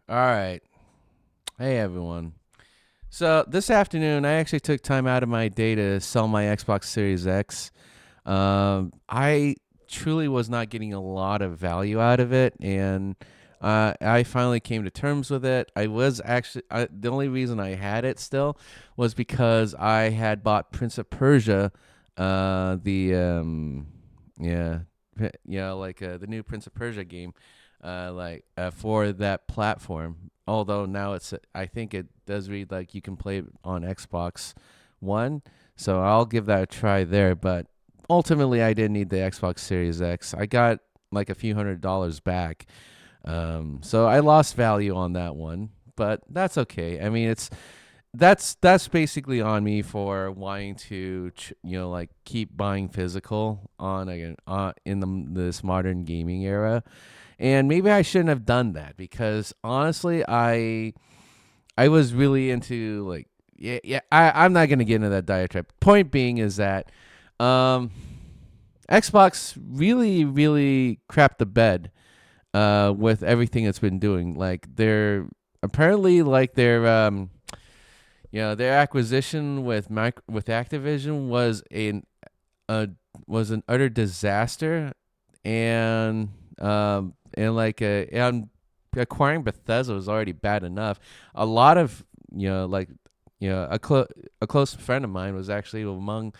All right. Hey, everyone. So this afternoon, I actually took time out of my day to sell my Xbox Series X. I truly was not getting a lot of value out of it, and I finally came to terms with it. The only reason I had it still was because I had bought Prince of Persia, the yeah, the new Prince of Persia game, for that platform. Although now I think it does read like you can play it on Xbox One, so I'll give that a try there. But ultimately, I didn't need the Xbox Series X. I got like a few $100s back, so I lost value on that one. But that's okay. I mean, that's basically on me for wanting to like keep buying physical on again this modern gaming era. And maybe I shouldn't have done that because honestly, I was really into like I'm not gonna get into that diatribe. Point being is that um Xbox really crapped the bed with everything it's been doing. Like they're apparently like their acquisition with Activision a was an utter disaster, and acquiring Bethesda was already bad enough. A lot of a close friend of mine was actually among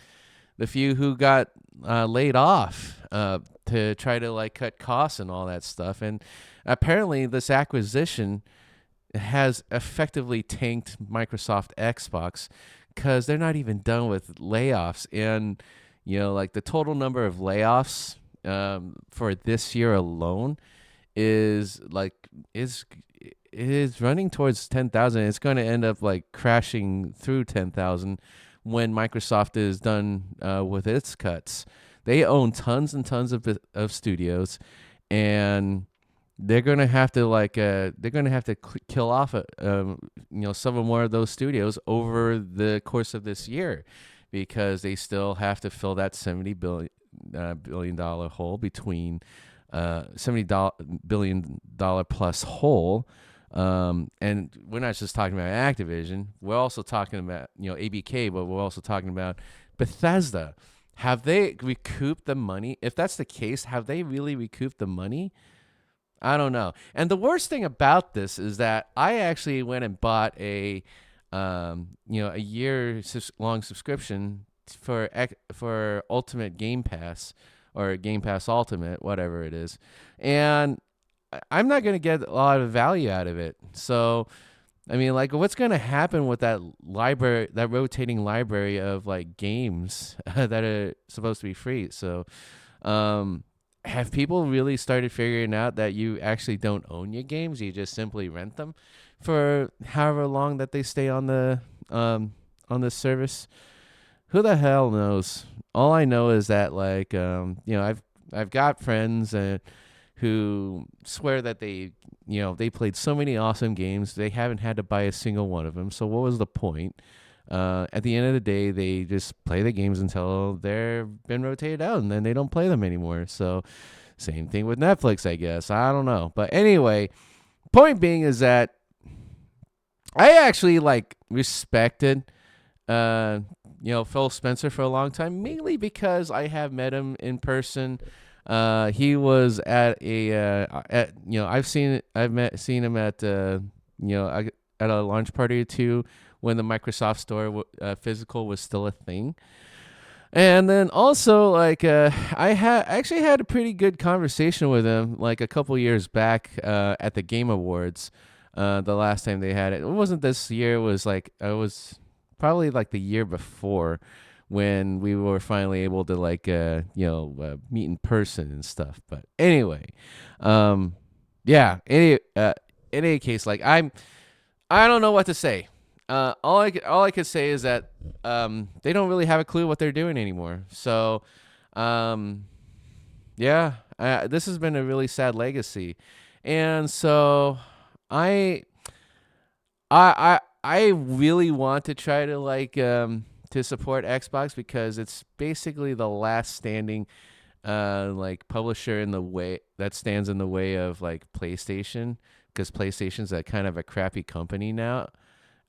the few who got laid off to try to like cut costs and all that stuff. And apparently, this acquisition has effectively tanked Microsoft Xbox because they're not even done with layoffs. And like the total number of layoffs for this year alone is like is running towards 10,000. It's going to end up like crashing through 10,000 when Microsoft is done with its cuts. They own tons and tons of studios, and they're gonna have to kill off several more of those studios over the course of this year, because they still have to fill that $70 billion hole between $70 billion plus hole. And we're not just talking about Activision. We're also talking about ABK, but we're also talking about Bethesda. Have they recouped the money? If that's the case, have they really recouped the money? I don't know. And the worst thing about this is that I actually went and bought a year long subscription for Ultimate Game Pass, or Game Pass Ultimate, whatever it is. And I'm not going to get a lot of value out of it. So, I mean, like, what's going to happen with that library, that rotating library of like games that are supposed to be free? So, have people really started figuring out that you actually don't own your games? You just simply rent them for however long that they stay on the service. Who the hell knows? All I know is that I've got friends who swear that they played so many awesome games, they haven't had to buy a single one of them. So what was the point? At the end of the day, they just play the games until they're been rotated out, and then they don't play them anymore. So same thing with Netflix, I guess. I don't know. But anyway, point being is that I actually respected Phil Spencer for a long time, mainly because I have met him in person. He was at seen him at at a launch party or two when the Microsoft Store physical was still a thing. And then also I actually had a pretty good conversation with him like a couple years back at the Game Awards. The last time they had it, it wasn't this year. It was probably like the year before, when we were finally able to meet in person and stuff. But anyway, yeah. In any case, I don't know what to say. All I could say is that they don't really have a clue what they're doing anymore. So, yeah, this has been a really sad legacy, and so I I really want to try to support Xbox, because it's basically the last standing like publisher in the way that stands in the way of like PlayStation, because PlayStation's a kind of a crappy company now.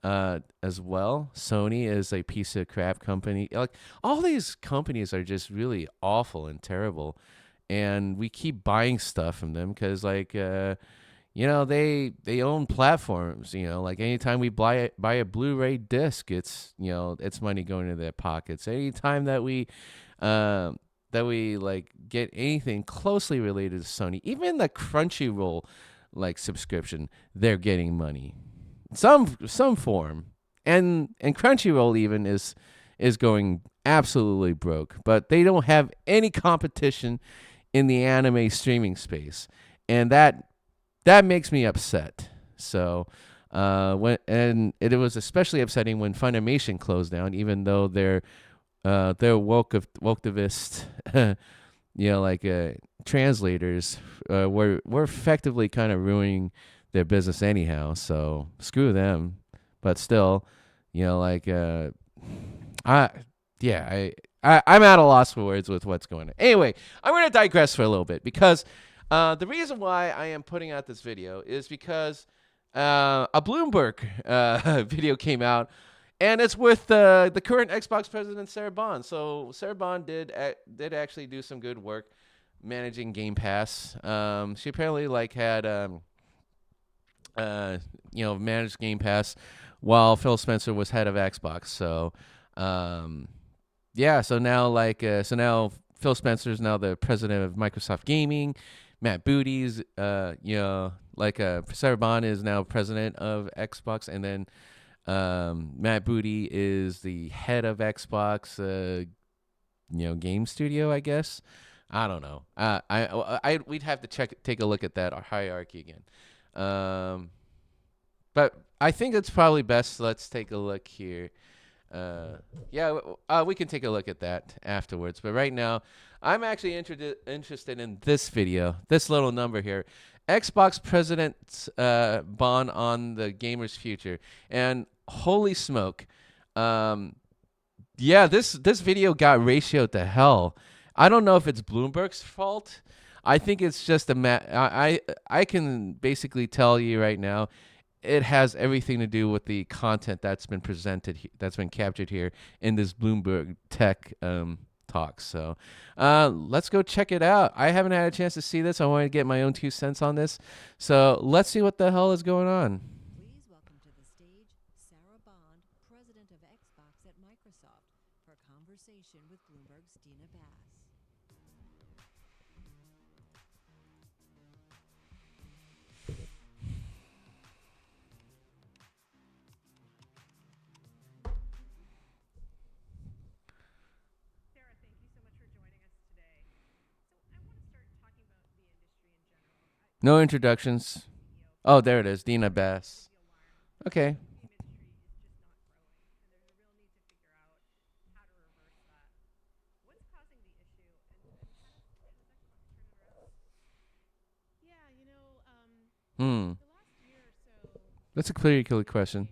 As well, Sony is a piece of crap company. Like all these companies are just really awful and terrible, and we keep buying stuff from them because they own platforms. Like anytime we buy a Blu-ray disc, it's money going into their pockets. Anytime that we like get anything closely related to Sony, even the Crunchyroll like subscription, they're getting money, some form, and Crunchyroll even is going absolutely broke. But they don't have any competition in the anime streaming space, and that makes me upset. So it was especially upsetting when Funimation closed down, even though they're wokeivist, translators were effectively kind of ruining their business anyhow. So screw them. But still, I yeah I'm at a loss for words with what's going on. Anyway, I'm going to digress for a little bit because the reason why I am putting out this video is because a Bloomberg video came out, and it's with the current Xbox president, Sarah Bond. So Sarah Bond did actually do some good work managing Game Pass. She apparently had managed Game Pass while Phil Spencer was head of Xbox. So so now Phil Spencer is now the president of Microsoft Gaming. Matt Booty's Sarah Bond is now president of Xbox, and then Matt Booty is the head of Xbox game studio, I guess. I don't know. We'd have to take a look at that hierarchy again. But I think it's probably best. Let's take a look here. We can take a look at that afterwards. But right now, I'm actually interested in this video, this little number here. Xbox president's bond on the gamer's future. And holy smoke. This video got ratioed to hell. I don't know if it's Bloomberg's fault. I think it's just I can basically tell you right now, it has everything to do with the content that's been that's been captured here in this Bloomberg Tech talk. So let's go check it out. I haven't had a chance to see this. I want to get my own 2 cents on this. So let's see what the hell is going on. Please welcome to the stage Sarah Bond, president of Xbox at Microsoft, for a conversation with Bloomberg's Dina Bass. No introductions. Oh, there it is. Dina Bass. Okay. That's a pretty cool question.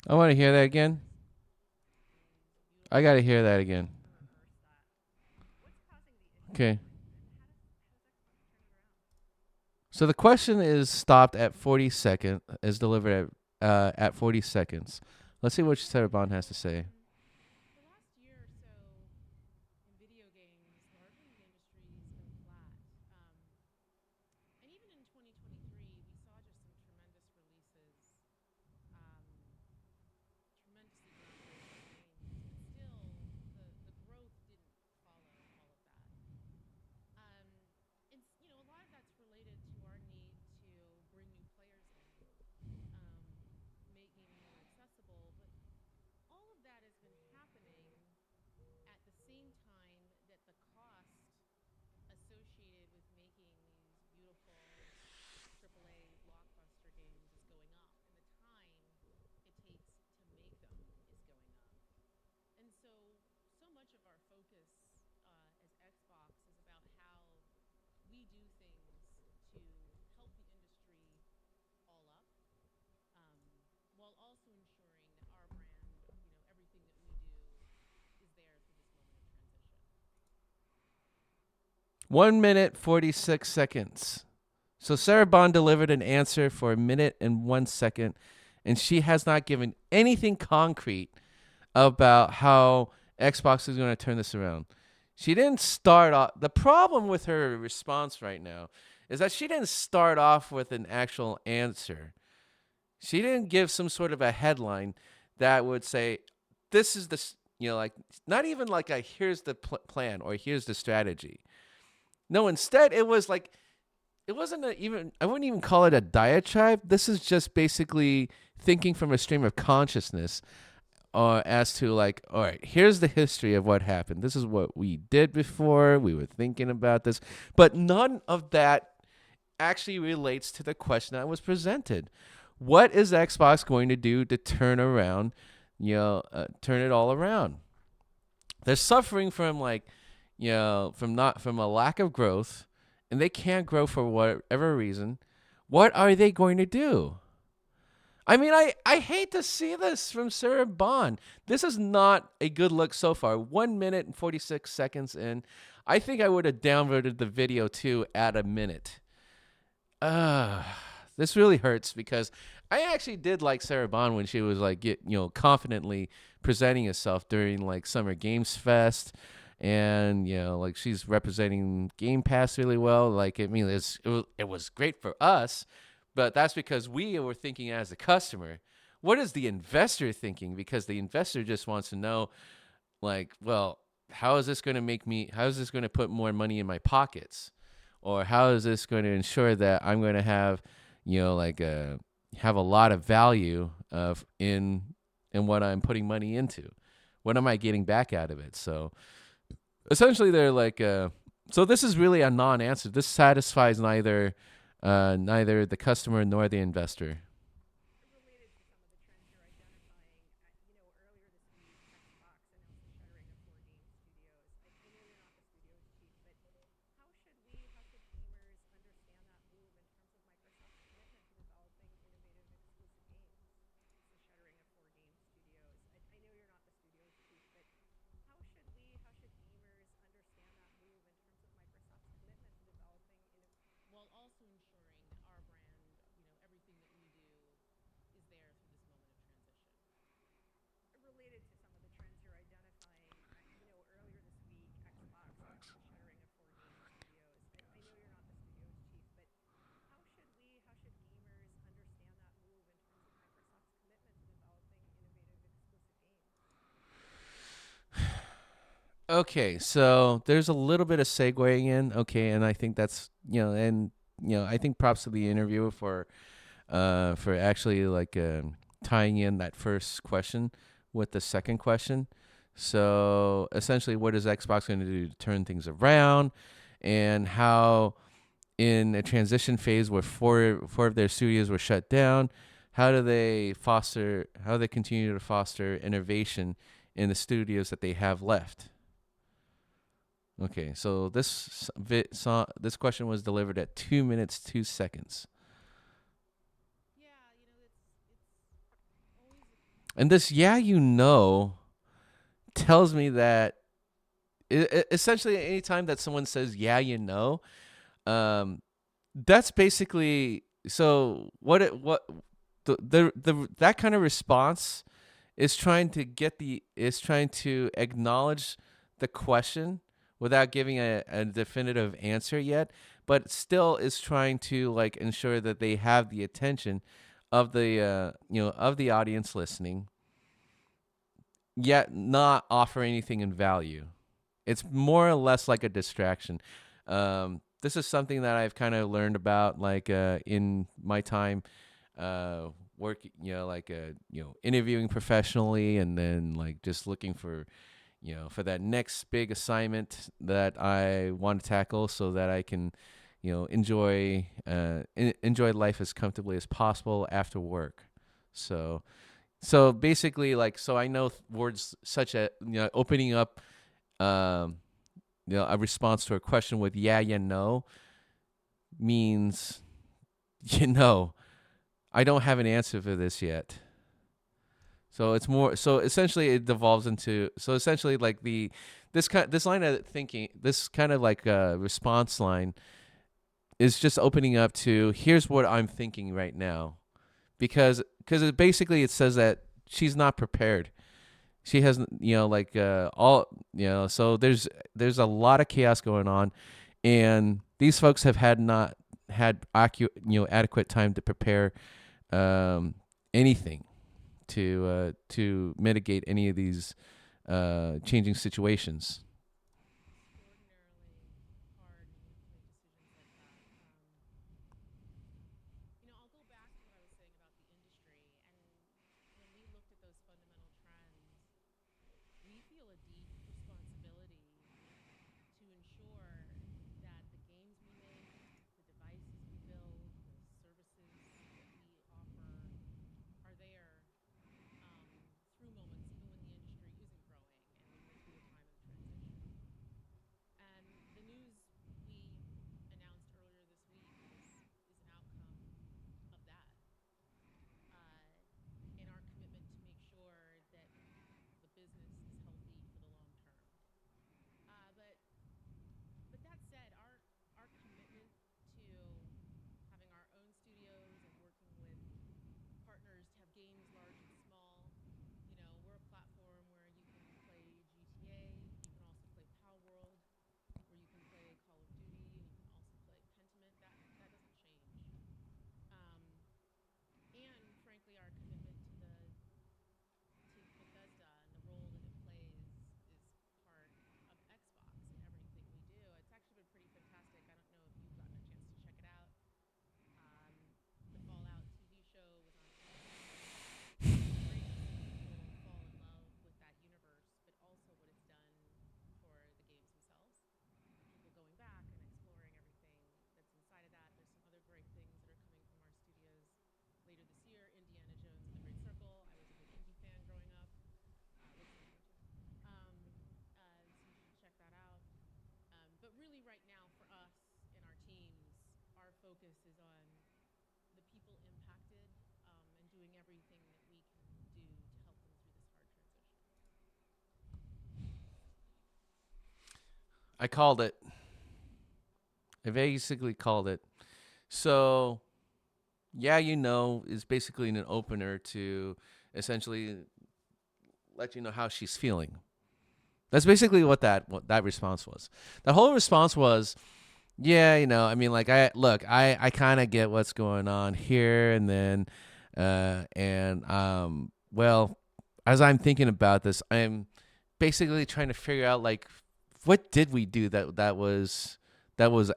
I want to hear that again. I got to hear that again. Okay. So the question is stopped at 40 seconds, is delivered at 40 seconds. Let's see what Sarah Bond has to say. 1 minute 46 seconds. So Sarah Bond delivered an answer for 1 minute and 1 second, and she has not given anything concrete about how Xbox is going to turn this around. She didn't start off. The problem with her response right now is that she didn't start off with an actual answer. She didn't give some sort of a headline that would say, this is the, like, not even like a here's the plan or here's the strategy. No, instead it was like, it wasn't even, I wouldn't even call it a diatribe. This is just basically thinking from a stream of consciousness as to like, all right, here's the history of what happened. This is what we did before. We were thinking about this. But none of that actually relates to the question that was presented. What is Xbox going to do to turn around, turn it all around? They're suffering from from a lack of growth, and they can't grow for whatever reason. What are they going to do? I mean, I hate to see this from Sarah Bond. This is not a good look so far. 1 minute and 46 seconds in. I think I would have downvoted the video too at a minute. This really hurts because I actually did like Sarah Bond when she was like, confidently presenting herself during like Summer Games Fest. And, like she's representing Game Pass really well. Like, I mean, it was great for us. But that's because we were thinking as a customer, what is the investor thinking? Because the investor just wants to know, like, well, how is this going to put more money in my pockets? Or how is this going to ensure that I'm going to have, have a lot of value in what I'm putting money into? What am I getting back out of it? So essentially they're like, so this is really a non-answer. This satisfies neither the customer nor the investor. Okay, so there's a little bit of segueing in. Okay, and I think that's I think props to the interviewer for actually like tying in that first question with the second question. So essentially, what is Xbox going to do to turn things around, and how in a transition phase where four of their studios were shut down, how do they continue to foster innovation in the studios that they have left? Okay, so this question was delivered at 2 minutes 2 seconds. And this tells me that essentially anytime that someone says that's basically, so that kind of response is trying to acknowledge the question without giving a definitive answer yet, but still is trying to like ensure that they have the attention of the of the audience listening, yet not offer anything in value. It's more or less like a distraction. This is something that I've kind of learned about, like in my time working, interviewing professionally, and then like just looking for for that next big assignment that I want to tackle so that I can, enjoy life as comfortably as possible after work. So basically, like, so I know words such as, opening up, a response to a question with no means, I don't have an answer for this yet. So it's more, so essentially it devolves into, so essentially like the this line of thinking, this kind of like response line is just opening up to here's what I'm thinking right now, because it says that she's not prepared. She hasn't, like all, so there's a lot of chaos going on, and these folks have not had adequate time to prepare anything to mitigate any of these changing situations. Extraordinarily hard when you have to make decisions like that. I'll go back to what I was saying about the industry. And when we looked at those fundamental trends, we feel a deep responsibility to ensure that the games we make, the devices we build, the services that we offer are there through moments, even when the industry isn't growing and when we're through a time of transition. And the news we announced earlier this week is an outcome of that, in our commitment to make sure that the business is healthy for the long term. But that said, our commitment to having our own studios and working with partners to have games large and small. We're a platform where you can play GTA, you can also play Power World, where you can play Call of Duty, and you can also play Pentiment. That doesn't change. And frankly, our commitment to Bethesda and the role that it plays is part of Xbox and everything we do. It's actually been pretty fantastic. I don't know if you've gotten a chance to check it out. The Fallout TV show was on Anthem. It's great to see people fall in love with that universe, but also what it's done for the games themselves. People going back and exploring everything that's inside of that. There's some other great things that are coming from our studios later this year. Indiana Jones and the Great Circle. I was a big Indy fan growing up. Looks like you are too. So you should check that out. But really, right now for us and our teams, our focus is on the people impacted, and doing everything that we can do to help them through this hard transition. I called it. I basically called it. So, yeah, is basically an opener to essentially let you know how she's feeling. That's basically what that response was. The whole response was, yeah, I kind of get what's going on here, and then, well, as I'm thinking about this, I'm basically trying to figure out like, what did we do that was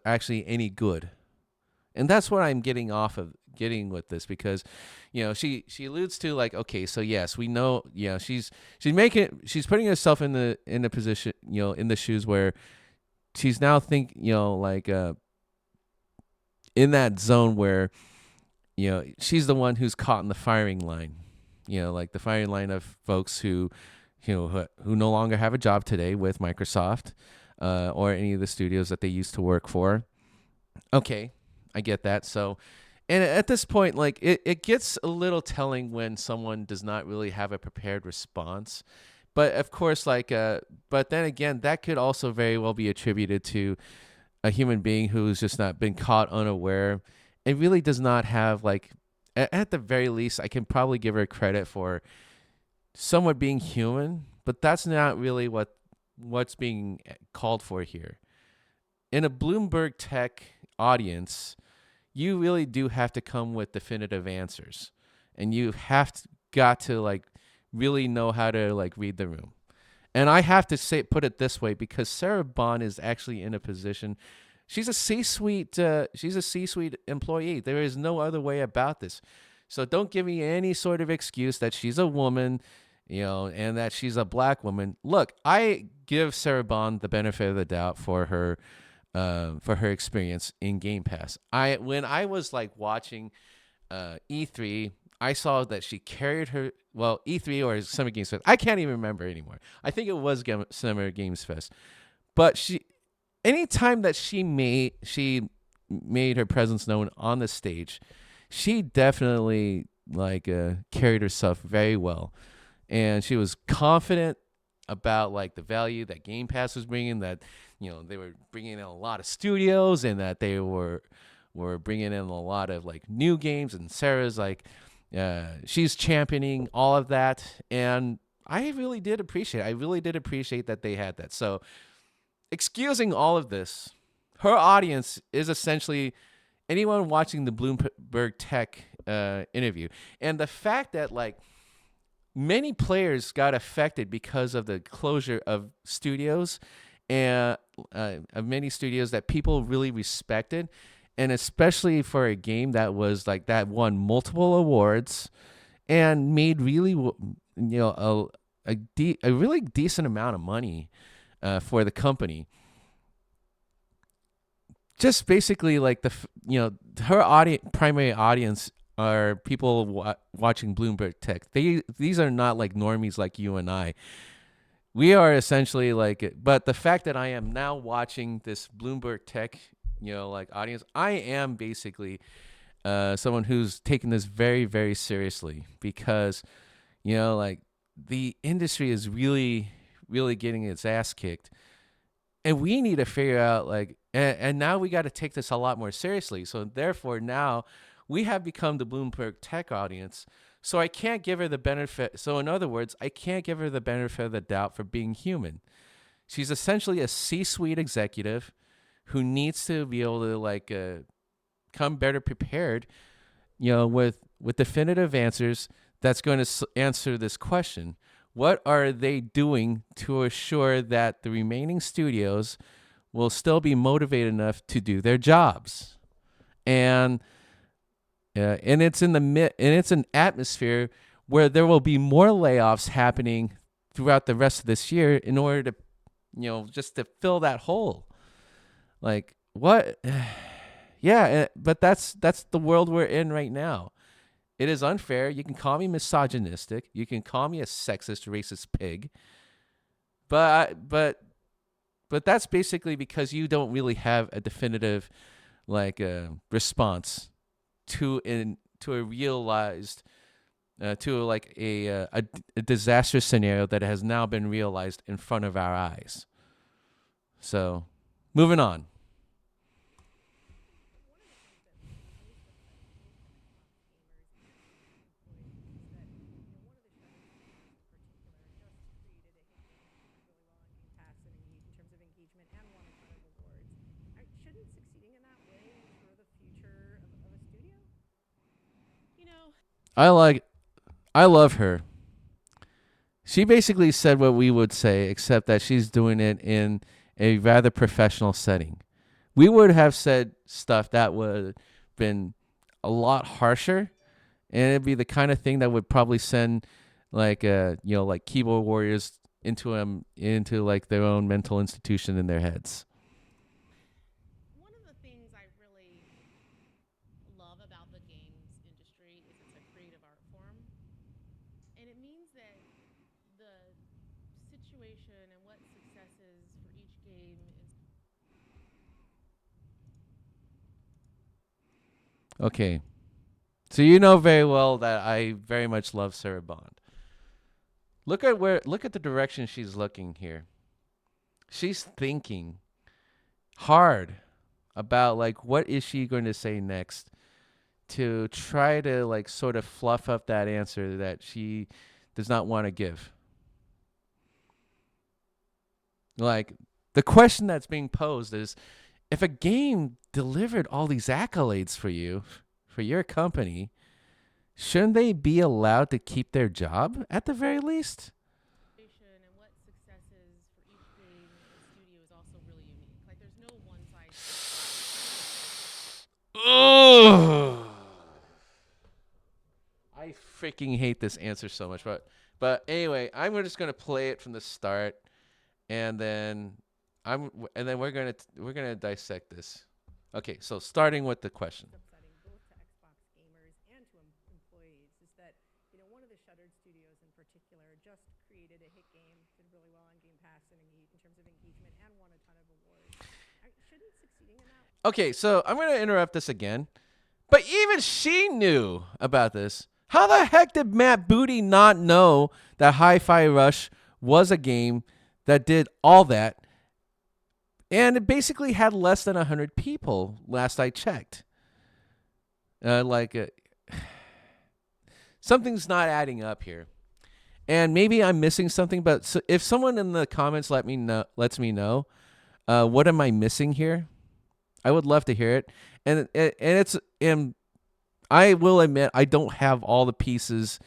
actually any good, and that's what I'm getting with this, because, she alludes to like, okay, so yes, we know, she's putting herself in the position, in the shoes where she's now in that zone where, she's the one who's caught in the firing line, like the firing line of folks who no longer have a job today with Microsoft, or any of the studios that they used to work for. Okay, I get that. So, and at this point, like it gets a little telling when someone does not really have a prepared response. But of course, but then again, that could also very well be attributed to a human being who's just not been caught unaware and really does not have, like, at the very least, I can probably give her credit for somewhat being human, but that's not really what's being called for here. In a Bloomberg Tech audience, you really do have to come with definitive answers, and you got to like really know how to like read the room. And I have to put it this way, because Sarah Bond is actually in a position. She's a C-suite employee. There is no other way about this. So don't give me any sort of excuse that she's a woman, and that she's a black woman. Look, I give Sarah Bond the benefit of the doubt for her experience in Game Pass. When I was like watching E3, I saw that she carried her, E3 or Summer Games Fest. I can't even remember anymore. I think it was Summer Games Fest. But anytime that she made her presence known on the stage, she definitely carried herself very well. And she was confident, about like the value that Game Pass was bringing, that they were bringing in a lot of studios, and that they were bringing in a lot of like new games, and Sarah's like she's championing all of that, and I really did appreciate that they had that. So excusing all of this, her audience is essentially anyone watching the Bloomberg Tech interview, and the fact that like many players got affected because of the closure of studios, and of many studios that people really respected, and especially for a game that was like that won multiple awards and made really a really decent amount of money for the company. Just basically like her primary audience are people watching Bloomberg Tech. These are not like normies like you and I. We are essentially like, but the fact that I am now watching this Bloomberg Tech, like audience, I am basically someone who's taking this very, very seriously, because, like the industry is really, really getting its ass kicked. And we need to figure out like, and now we got to take this a lot more seriously. So therefore now we have become the Bloomberg Tech audience. So I can't give her the benefit. So in other words, I can't give her the benefit of the doubt for being human. She's essentially a C-suite executive who needs to be able to like come better prepared, with definitive answers that's going to answer this question. What are they doing to assure that the remaining studios will still be motivated enough to do their jobs? And it's it's an atmosphere where there will be more layoffs happening throughout the rest of this year in order to, just to fill that hole. Like what? Yeah, but that's the world we're in right now. It is unfair. You can call me misogynistic. You can call me a sexist, racist pig. But that's basically because you don't really have a definitive like response to a realized to like a disastrous scenario that has now been realized in front of our eyes. So, moving on. I love her. She basically said what we would say, except that she's doing it in a rather professional setting. We would have said stuff that would have been a lot harsher, and it'd be the kind of thing that would probably send like like keyboard warriors into like their own mental institution in their heads. One of the things I really love about the games industry is it's a creative art form. And it means that the situation and what successes for each game is. Okay. So you know very well that I very much love Sarah Bond. Look at the direction she's looking here. She's thinking hard about like what is she going to say next to try to like sort of fluff up that answer that she does not want to give. Like the question that's being posed is, if a game delivered all these accolades for you, for your company, shouldn't they be allowed to keep their job at the very least? And what successes for each game and studio is also really unique. Like there's no one size. Ugh. I freaking hate this answer so much, but anyway, I'm just gonna play it from the start, and then we're gonna dissect this. Okay, so starting with the question. Upsetting both to Xbox gamers and to employees is that, one of the shuttered studios in particular just created a hit game, did really well on Game Pass and in terms of engagement, and won a ton of awards. Shouldn't succeeding in that? Okay, so I'm gonna interrupt this again, but even she knew about this. How the heck did Matt Booty not know that Hi-Fi Rush was a game that did all that, and it basically had less than 100 people last I checked. Like something's not adding up here. And maybe I'm missing something, but if someone in the comments lets me know, what am I missing here? I would love to hear it. And I will admit I don't have all the pieces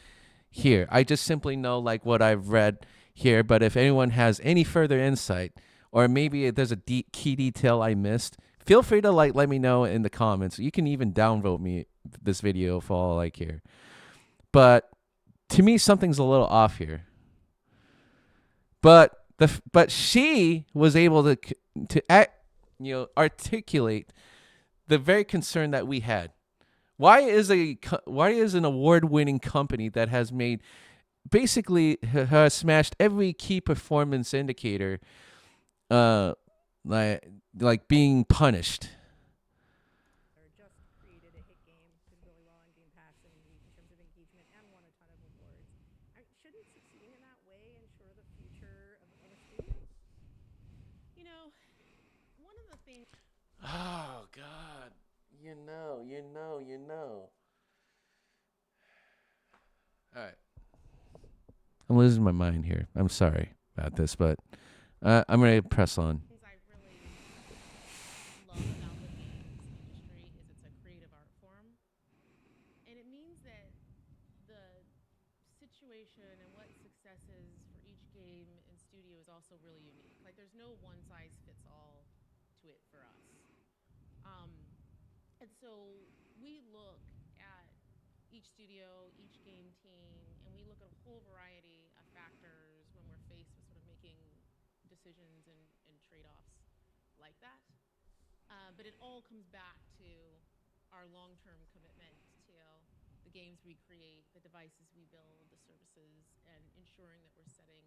here. I just simply know like what I've read here. But if anyone has any further insight, or maybe there's a key detail I missed, feel free to like let me know in the comments. You can even downvote me this video for all I care. But to me, something's a little off here. But she was able to articulate the very concern that we had. Why is an award-winning company that has made basically has smashed every key performance indicator, like being punished? Or just created a hit game, did really well on Game Pass and in terms of engagement and won a ton of awards. Shouldn't succeeding in that way ensure the future of a studio? You know, one of the things. Oh God, you know. All right, I'm losing my mind here. I'm sorry about this, but I'm gonna press on. things I really love about the games industry is it's a creative art form. And it means that the situation and what success is for each game and studio is also really unique. Like there's no one size fits all to it for us. Um, and so we look at each studio, each game team, and we look at a whole variety of factors when we're faced with sort of making decisions and trade-offs like that. But it all comes back to our long-term commitment to the games we create, the devices we build, the services, and ensuring that we're setting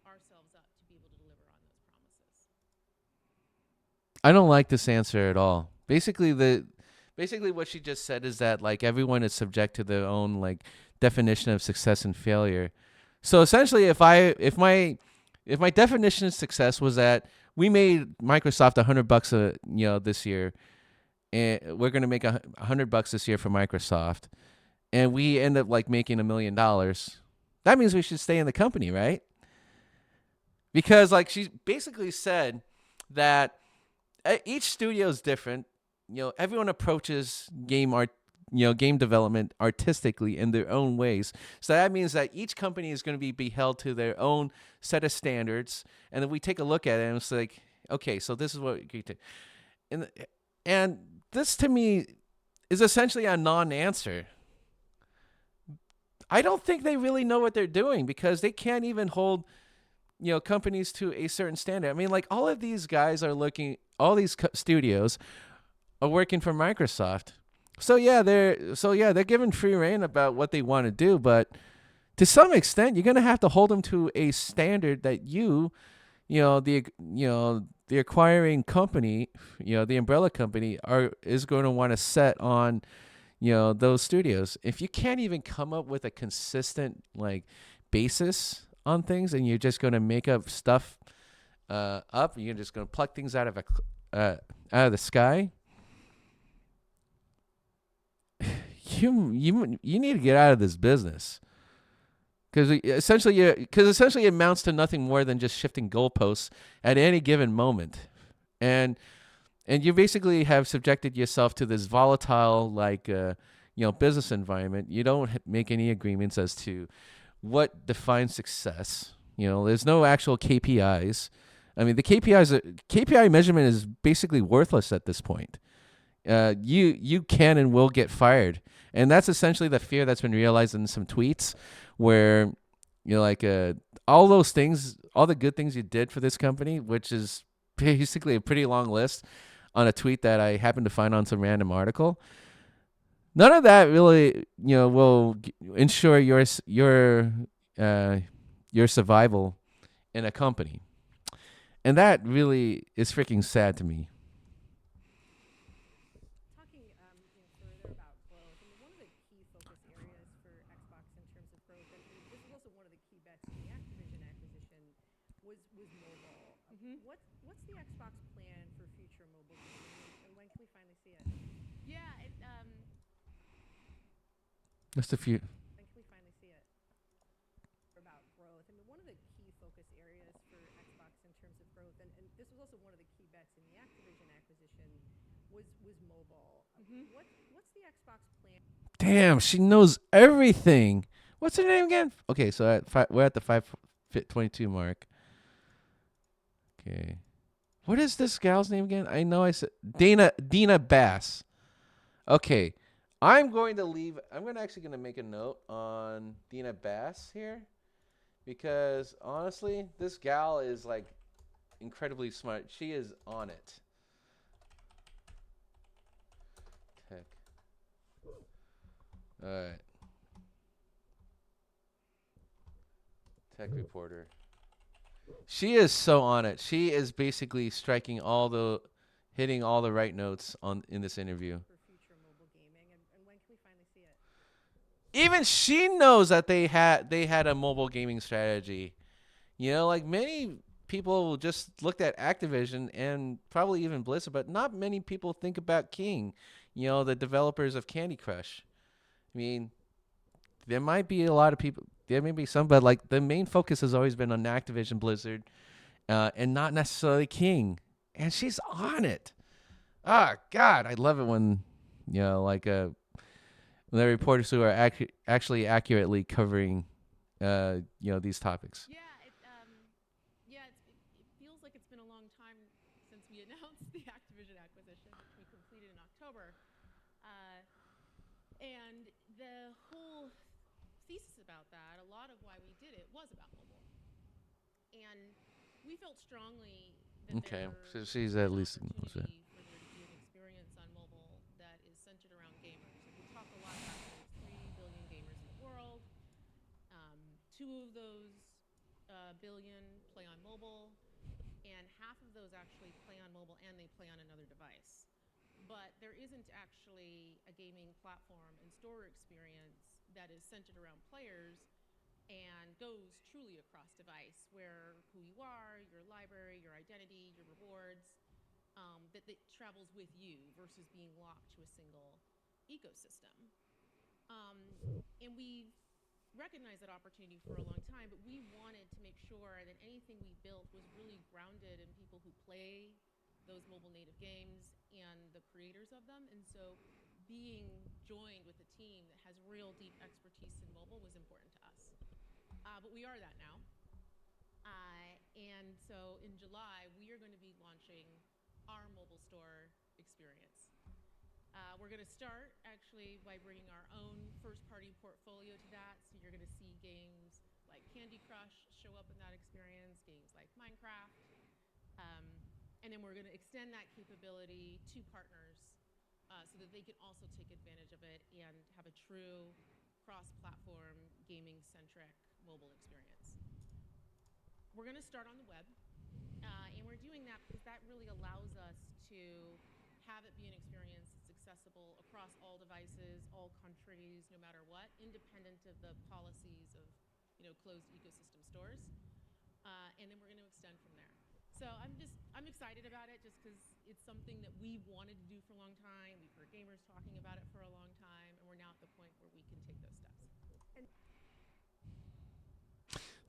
ourselves up to be able to deliver on those promises. I don't like this answer at all. Basically what she just said is that like everyone is subject to their own like definition of success and failure. So essentially if my definition of success was that we made Microsoft $100 this year, and we're going to make $100 this year for Microsoft, and we end up like making $1 million, that means we should stay in the company, right? Because like she basically said that each studio is different. Everyone approaches game development artistically in their own ways. So that means that each company is going to be held to their own set of standards. And then we take a look at it and it's like, okay, so this is what we do. And this to me is essentially a non-answer. I don't think they really know what they're doing because they can't even hold companies to a certain standard. I mean, like all of these guys are all these studios are working for Microsoft. So yeah, they're given free reign about what they want to do, but to some extent, you're going to have to hold them to a standard that the acquiring company, the umbrella company is going to want to set on those studios. If you can't even come up with a consistent like basis on things, and you're just going to make up stuff up, you're just going to pluck things out of the sky. You need to get out of this business because essentially it amounts to nothing more than just shifting goalposts at any given moment, and you basically have subjected yourself to this volatile business environment. You don't make any agreements as to what defines success. There's no actual KPIs. I mean, the KPI measurement is basically worthless at this point. You can and will get fired, and that's essentially the fear that's been realized in some tweets, where all those things, all the good things you did for this company, which is basically a pretty long list, on a tweet that I happened to find on some random article. None of that really, will ensure your survival in a company, and that really is freaking sad to me. Talking further about growth, I mean, one of the key focus areas for Xbox in terms of growth, and this is also one of the key bets in the Activision acquisition, was mobile. Mm-hmm. What's the Xbox plan for future mobile gaming, and when can we finally see it? Yeah, Just a few. When can we finally see it? About growth. I mean, one of the key focus areas for Xbox in terms of growth, and this was also one of the key bets in the Activision acquisition, was mobile. mm-hmm. What's the Xbox plan? Damn, she knows everything. What's her name again? Okay, so we're at the 5:22 mark. Okay. What is this gal's name again? I know I said Dina Bass. Okay. I'm going to actually going to make a note on Dina Bass here because honestly, this gal is like incredibly smart. She is on it. Tech. All right. Tech reporter. She is so on it. She is basically hitting all the right notes in this interview. For future mobile gaming, and when can we finally see it? Even she knows that they had a mobile gaming strategy. You know, like many people just looked at Activision and probably even Blizzard, but not many people think about King. You know, the developers of Candy Crush. I mean, there might be a lot of people. There may be some, but like the main focus has always been on Activision Blizzard, and not necessarily King. And she's on it. Ah, God, I love it when, like when the reporters who are actually accurately covering, these topics. Yeah, it feels like it's been a long time since we announced the Activision acquisition, which we completed in October. And the whole thesis about that, a lot of why we did it was about mobile. And we felt strongly that Okay, there so she's was at an least opportunity for there to be an experience on mobile that is centered around gamers. And we talk a lot about there's 3 billion gamers in the world. 2 of those billion play on mobile, and half of those actually play on mobile and they play on another device. But there isn't actually a gaming platform and store experience that is centered around players and goes truly across device, where who you are, your library, your identity, your rewards, that travels with you versus being locked to a single ecosystem. And we've recognized that opportunity for a long time, but we wanted to make sure that anything we built was really grounded in people who play those mobile native games and the creators of them. And so being joined with a team that has real deep expertise in mobile was important to us. But we are that now. And so in July, we are going to be launching our mobile store experience. We're going to start actually by bringing our own first-party portfolio to that. So you're going to see games like Candy Crush show up in that experience, games like Minecraft. And then we're going to extend that capability to partners so that they can also take advantage of it and have a true cross-platform gaming-centric mobile experience. We're going to start on the web, and we're doing that because that really allows us to have it be an experience that's accessible across all devices, all countries, no matter what, independent of the policies of closed ecosystem stores. And then we're going to extend from there. So I'm excited about it just because it's something that we've wanted to do for a long time. We've heard gamers talking about it for a long time, and we're now at the point where we can take those steps.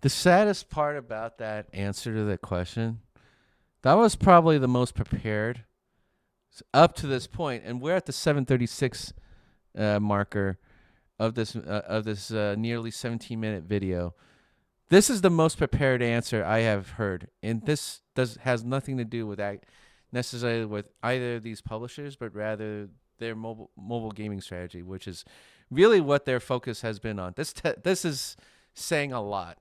The saddest part about that answer to the question, that was probably the most prepared up to this point, and we're at the 7:36 marker of this nearly 17-minute video. This is the most prepared answer I have heard, and this has nothing to do with necessarily with either of these publishers, but rather their mobile gaming strategy, which is really what their focus has been on. This is saying a lot.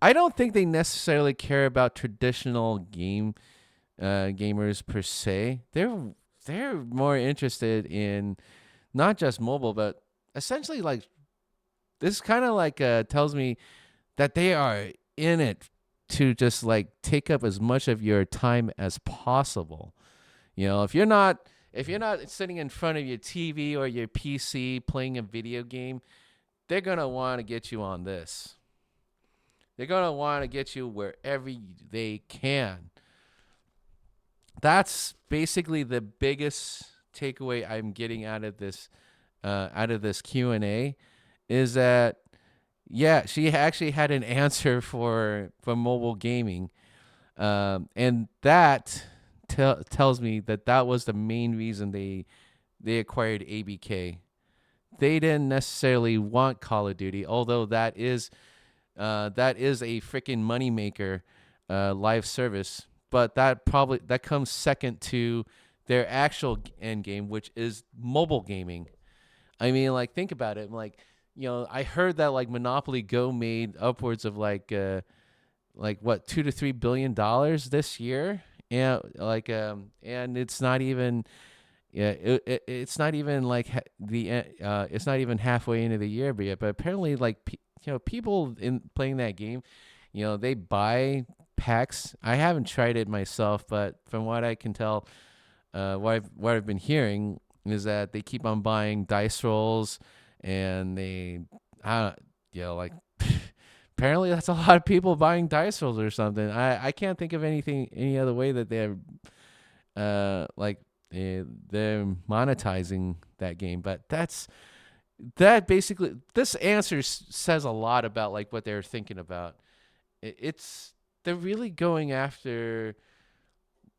I don't think they necessarily care about traditional gamers per se. They're more interested in not just mobile, but essentially like this kind of like tells me that they are in it to just like take up as much of your time as possible. If you're not sitting in front of your TV or your PC playing a video game, they're gonna want to get you on this. They're gonna want to get you wherever they can. That's basically the biggest takeaway I'm getting out of this Q&A is that yeah, she actually had an answer for mobile gaming, and that tells me that that was the main reason they acquired ABK. They didn't necessarily want Call of Duty, although that is a freaking moneymaker, live service. But that comes second to their actual end game, which is mobile gaming. I mean, like think about it. Like I heard that like Monopoly Go made upwards of like what $2 to $3 billion this year, and and it's not even it's not even like it's not even halfway into the year but yet. But apparently, like people in playing that game, they buy packs. I haven't tried it myself, but from what I can tell, what I've been hearing is that they keep on buying dice rolls, and they, like apparently that's a lot of people buying dice rolls or something. I can't think of any other way that they're like they're monetizing that game. But that basically this answer says a lot about like what they're thinking about. It's they're really going after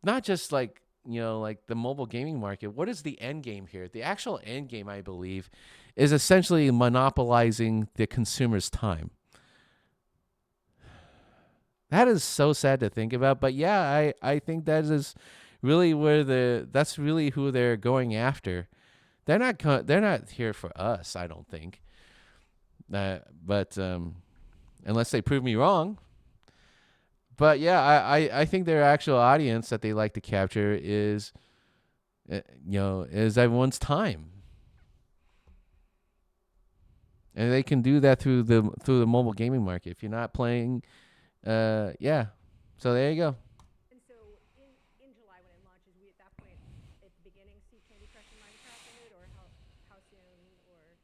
not just like like the mobile gaming market. What is the end game here? The actual end game, I believe, is essentially monopolizing the consumer's time. That is so sad to think about, but yeah, I think that is really that's really who they're going after. They're not here for us, I don't think. But unless they prove me wrong. But yeah, I think their actual audience that they like to capture is everyone's time. And they can do that through the mobile gaming market. If you're not playing, yeah. So there you go. And so in July when it launches, we at that point at the beginning see Candy Crush and Minecraft in it, or how soon, or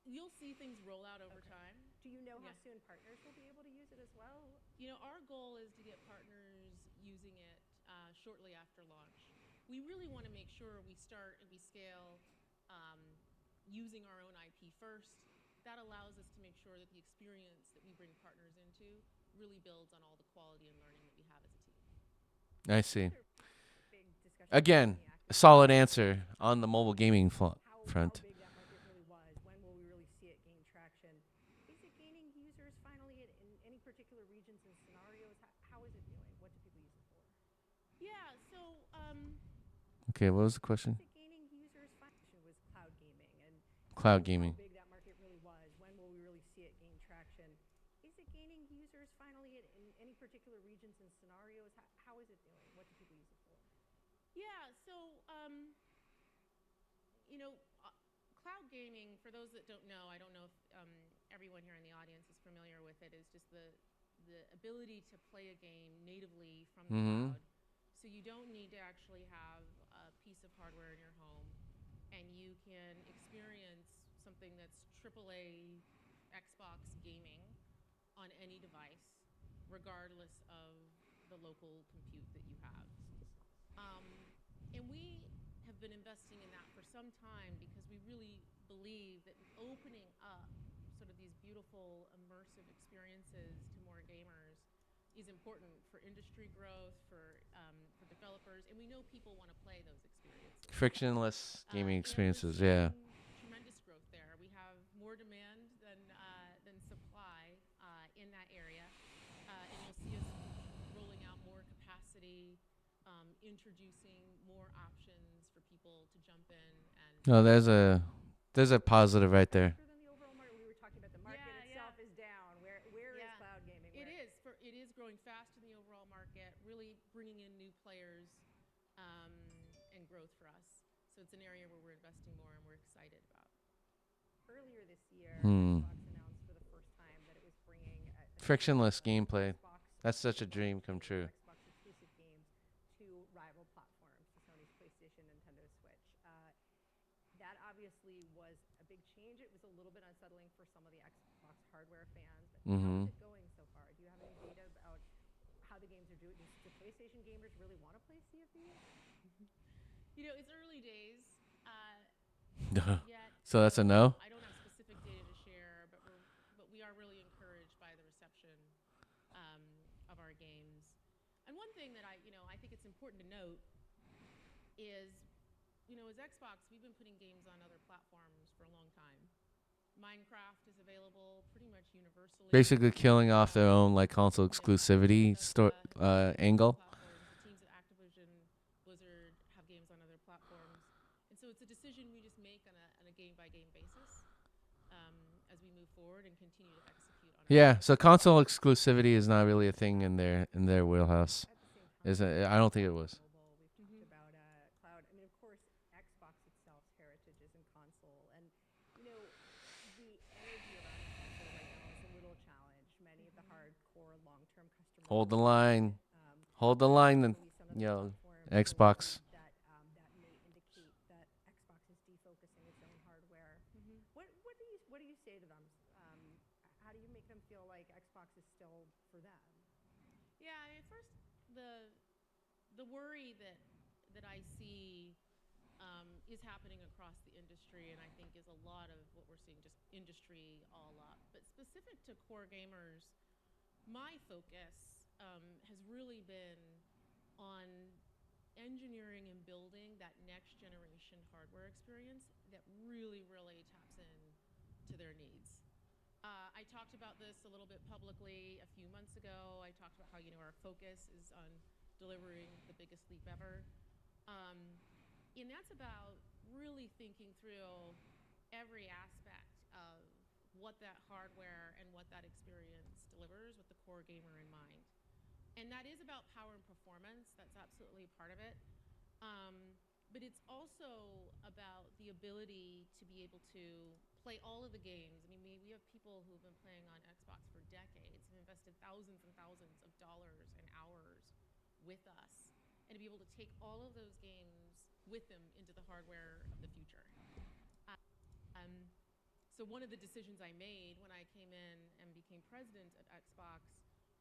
You'll see things roll out over okay. time. Do you know how Yeah. soon partners will be able to use it as well? Our goal is to get partners using it shortly after launch. We really want to make sure we start and we scale um, using our own IP first. That allows us to make sure that the experience that we bring partners into really builds on all the quality and learning that we have as a team. I see. Another big discussion Again, in the a active solid answer on the mobile gaming how front. big that market really was. When will we really see it gain traction? Is it gaining users finally in any particular regions and scenarios? How is it doing? What do people use it for? Yeah, so Okay, what was the question? Is it gaining users? Was cloud gaming and Cloud gaming. how big that market really was. When will we really see it gain traction? Is it gaining users finally in any particular regions and scenarios? How is it doing? What do people use it for? yeah, so you know, cloud gaming. For those that don't know, I don't know if everyone here in the audience is familiar with it. Is just the ability to play a game natively from the Mm-hmm. cloud. So you don't need to actually have a piece of hardware in your home, and you can experience something that's AAA Xbox gaming on any device, regardless of the local compute that you have. Um, and we have been investing in that for some time because we really believe that opening up sort of these beautiful immersive experiences to more gamers is important for industry growth, for developers, and we know people want to play those experiences. Frictionless gaming And we're experiences. seeing Yeah. tremendous growth there. We have more demand than supply in that area, and you'll see us rolling out more capacity, introducing more options for people to jump in and No, explore. there's a positive right there. Faster than the overall market. We were talking about the market Yeah, itself yeah. is down. Where is Yeah, cloud gaming? it is growing fast in the overall market, really bringing in new players um, and growth for us. So it's an area where we're investing more and we're excited about. Earlier this year, Hmm. Xbox announced for the first time that it was bringing a series Frictionless of gameplay. Xbox That's such a mobile dream come games, true. Xbox exclusive games, to rival platforms, to Sony's PlayStation, Nintendo Switch. That obviously was a big change. It was a little bit unsettling for some of the Xbox hardware fans. But how Mm-hmm. is it going so far? Do PlayStation gamers really want to play Sea of Thieves? It's early days yet. So that's a no? I don't have specific data to share, but we are really encouraged by the reception of our games. And one thing that I think it's important to note is, as Xbox, we've been putting games on other platforms for a long time. Minecraft is available pretty much universally. Basically killing off their own like console exclusivity angle. Platforms. The teams at Activision, Blizzard have games on other platforms, and so it's a decision we just make on a game by game basis as we move forward and continue to execute on. Yeah, so console exclusivity is not really a thing in their wheelhouse. At the same time, Is it? I don't think it was. mobile. We've talked about cloud. I mean, of course, Xbox itself's heritage is in console, and the energy around console right now is a little challenged. Many of the hardcore long-term customers Hold the line. Hold the line, then. Xbox. that may indicate that Xbox is defocusing its own hardware. What do you say to them? How do you make them feel like Xbox is still for them? Yeah, I mean, first the worry that I see is happening across the industry, and I think is a lot of what we're seeing, just industry all up. But specific to core gamers, my focus has really been on engineering and building that next generation hardware experience that really, really taps in to their needs. I talked about this a little bit publicly a few months ago. I talked about how our focus is on delivering the biggest leap ever, and that's about really thinking through every aspect of what that hardware and what that experience delivers with the core gamer in mind. And that is about power and performance. That's absolutely part of it. But it's also about the ability to be able to play all of the games. I mean, we have people who have been playing on Xbox for decades and invested thousands and thousands of dollars and hours with us, and to be able to take all of those games with them into the hardware of the future. So one of the decisions I made when I came in and became president at Xbox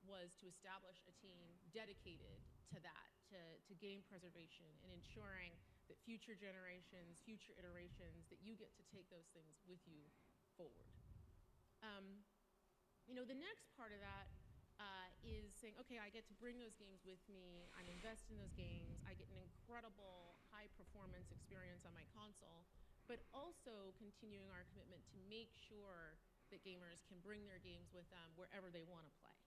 was to establish a team dedicated to that, to game preservation and ensuring that future generations, future iterations, that you get to take those things with you forward. The next part of that is saying, okay, I get to bring those games with me. I'm invested in those games. I get an incredible high-performance experience on my console, but also continuing our commitment to make sure that gamers can bring their games with them wherever they want to play.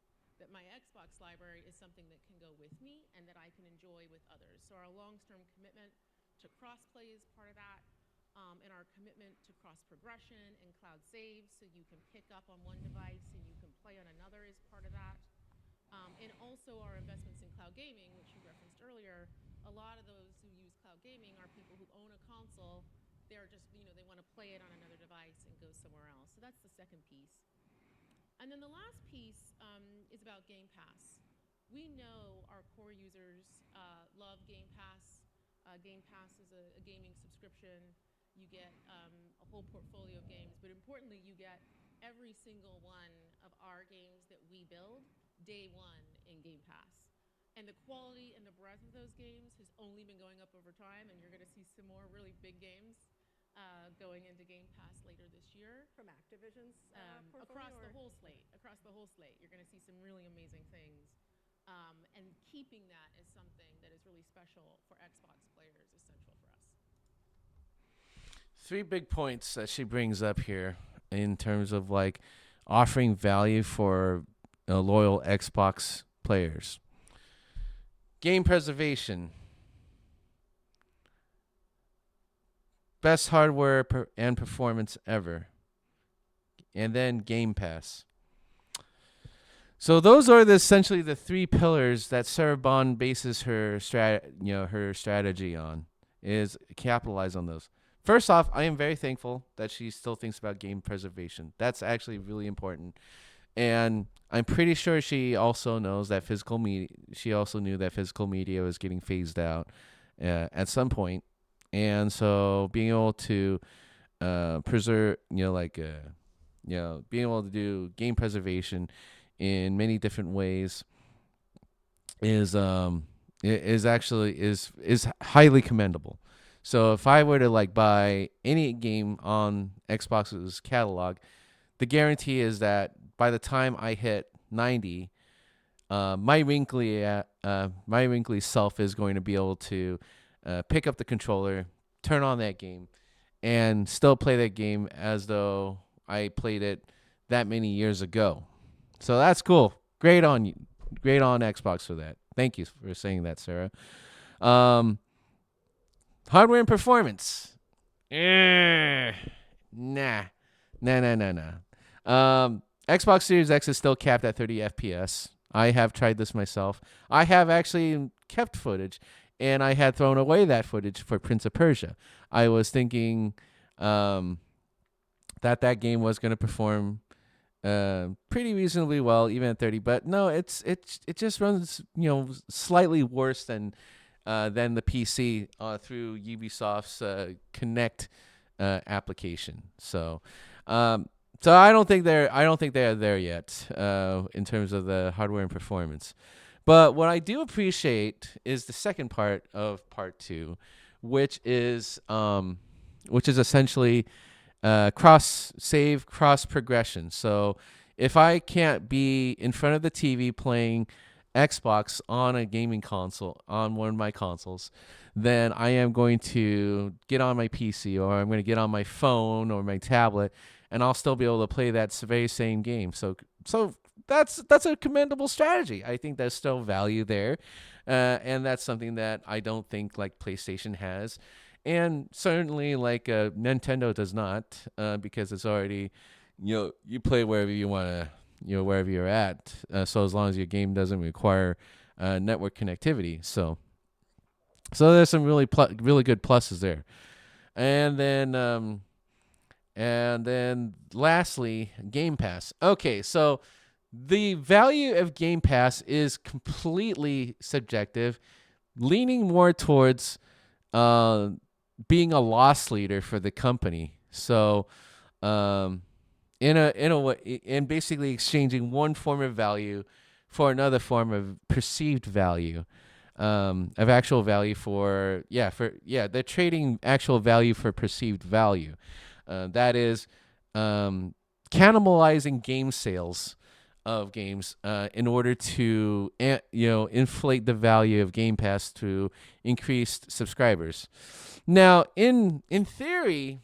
That my Xbox library is something that can go with me and that I can enjoy with others. So our long-term commitment to cross-play is part of that, and our commitment to cross-progression and cloud saves, so you can pick up on one device and you can play on another, is part of that. And also our investments in cloud gaming, which you referenced earlier. A lot of those who use cloud gaming are people who own a console. They're just, they want to play it on another device and go somewhere else. So that's the second piece. And then the last piece is about Game Pass. We know our core users love Game Pass. Game Pass is a gaming subscription. You get a whole portfolio of games, but importantly, you get every single one of our games that we build day one in Game Pass. And the quality and the breadth of those games has only been going up over time, and you're going to see some more really big games going into Game Pass later this year. From Activision's across the whole slate. You're going to see some really amazing things. And keeping that as something that is really special for Xbox players is central for us. 3 big points that she brings up here in terms of like offering value for loyal Xbox players. Game preservation. Best hardware and performance ever. And then Game Pass. So those are essentially the 3 pillars that Sarah Bond bases her strategy on, is capitalize on those. First off, I am very thankful that she still thinks about game preservation. That's actually really important. And I'm pretty sure she also knows that physical media. She also knew that physical media was getting phased out at some point, and so being able to preserve, being able to do game preservation in many different ways is actually is highly commendable. So if I were to like buy any game on Xbox's catalog, the guarantee is that by the time I hit 90, my wrinkly self is going to be able to pick up the controller, turn on that game, and still play that game as though I played it that many years ago. So that's cool. Great on you. Great on Xbox for that. Thank you for saying that, Sarah. Um, hardware and performance. Nah. Nah, nah, nah, nah. Xbox Series X is still capped at 30 FPS. I have tried this myself. I have actually kept footage, and I had thrown away that footage for Prince of Persia. I was thinking that game was going to perform pretty reasonably well, even at 30. But no, it just runs slightly worse than the PC through Ubisoft's Connect application. So I don't think they're there yet in terms of the hardware and performance. But what I do appreciate is the second part of part 2, which is essentially cross progression. So if I can't be in front of the TV playing Xbox on a gaming console on one of my consoles, then I am going to get on my PC, or I'm going to get on my phone or my tablet, and I'll still be able to play that very same game. So that's a commendable strategy. I think there's still value there, and that's something that I don't think like PlayStation has, and certainly like Nintendo does not, because it's already, you play wherever you want to, wherever you're at. So as long as your game doesn't require network connectivity, so there's some really good pluses there, and then lastly, Game Pass. Okay, so the value of Game Pass is completely subjective, leaning more towards being a loss leader for the company. So, in a way, and basically exchanging one form of value for another form of perceived value, of actual value they're trading actual value for perceived value. That is cannibalizing game sales of games in order to inflate the value of Game Pass through increased subscribers. Now, in theory,